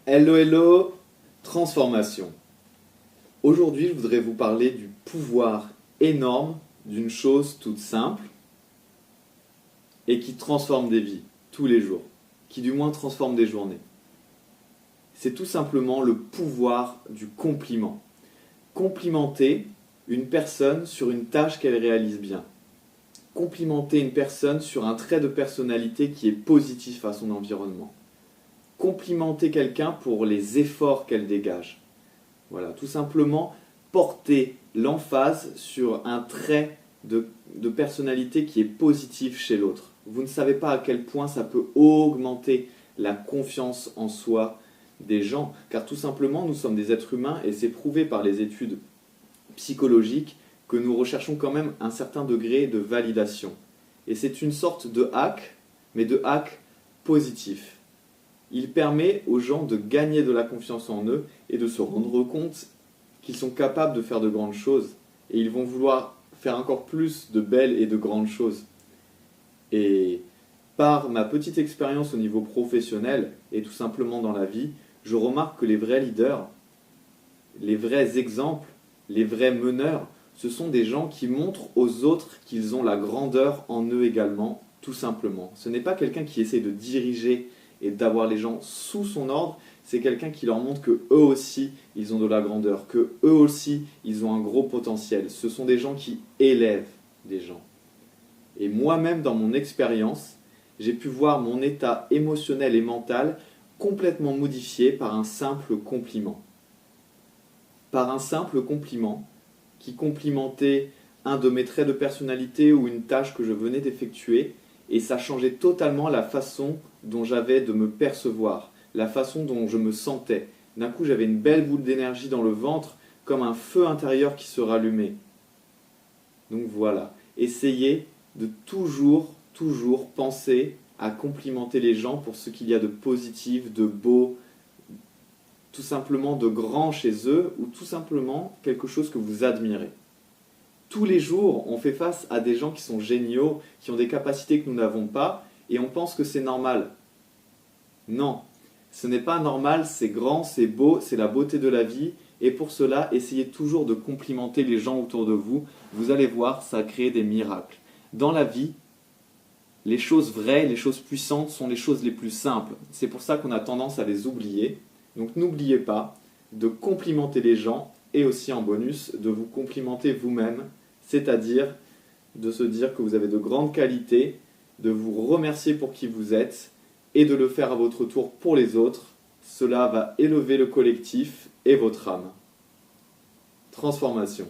Hello hello, transformation. Aujourd'hui, je voudrais vous parler du pouvoir énorme d'une chose toute simple et qui transforme des vies tous les jours, qui du moins transforme des journées. C'est tout simplement le pouvoir du compliment. Complimenter une personne sur une tâche qu'elle réalise bien. Complimenter une personne sur un trait de personnalité qui est positif à son environnement. Complimenter quelqu'un pour les efforts qu'elle dégage. Voilà, tout simplement porter l'emphase sur un trait de personnalité qui est positif chez l'autre. Vous ne savez pas à quel point ça peut augmenter la confiance en soi des gens, car tout simplement nous sommes des êtres humains et c'est prouvé par les études psychologiques que nous recherchons quand même un certain degré de validation. Et c'est une sorte de hack, mais de hack positif. Il permet aux gens de gagner de la confiance en eux et de se rendre compte qu'ils sont capables de faire de grandes choses. Et ils vont vouloir faire encore plus de belles et de grandes choses. Et par ma petite expérience au niveau professionnel et tout simplement dans la vie, je remarque que les vrais leaders, les vrais exemples, les vrais meneurs, ce sont des gens qui montrent aux autres qu'ils ont la grandeur en eux également, tout simplement. Ce n'est pas quelqu'un qui essaie de diriger et d'avoir les gens sous son ordre, c'est quelqu'un qui leur montre que eux aussi, ils ont de la grandeur, que eux aussi, ils ont un gros potentiel. Ce sont des gens qui élèvent des gens. Et moi-même, dans mon expérience, j'ai pu voir mon état émotionnel et mental complètement modifié par un simple compliment. Par un simple compliment qui complimentait un de mes traits de personnalité ou une tâche que je venais d'effectuer, et ça changeait totalement la façon dont j'avais de me percevoir, la façon dont je me sentais. D'un coup, j'avais une belle boule d'énergie dans le ventre, comme un feu intérieur qui se rallumait. Donc voilà, essayez de toujours penser à complimenter les gens pour ce qu'il y a de positif, de beau, tout simplement de grand chez eux, ou tout simplement quelque chose que vous admirez. Tous les jours, on fait face à des gens qui sont géniaux, qui ont des capacités que nous n'avons pas, et on pense que c'est normal. Non, ce n'est pas normal, c'est grand, c'est beau, c'est la beauté de la vie, et pour cela, essayez toujours de complimenter les gens autour de vous. Vous allez voir, ça crée des miracles. Dans la vie, les choses vraies, les choses puissantes sont les choses les plus simples. C'est pour ça qu'on a tendance à les oublier. Donc n'oubliez pas de complimenter les gens, et aussi en bonus, de vous complimenter vous-même, c'est-à-dire de se dire que vous avez de grandes qualités, de vous remercier pour qui vous êtes, et de le faire à votre tour pour les autres. Cela va élever le collectif et votre âme. Transformation.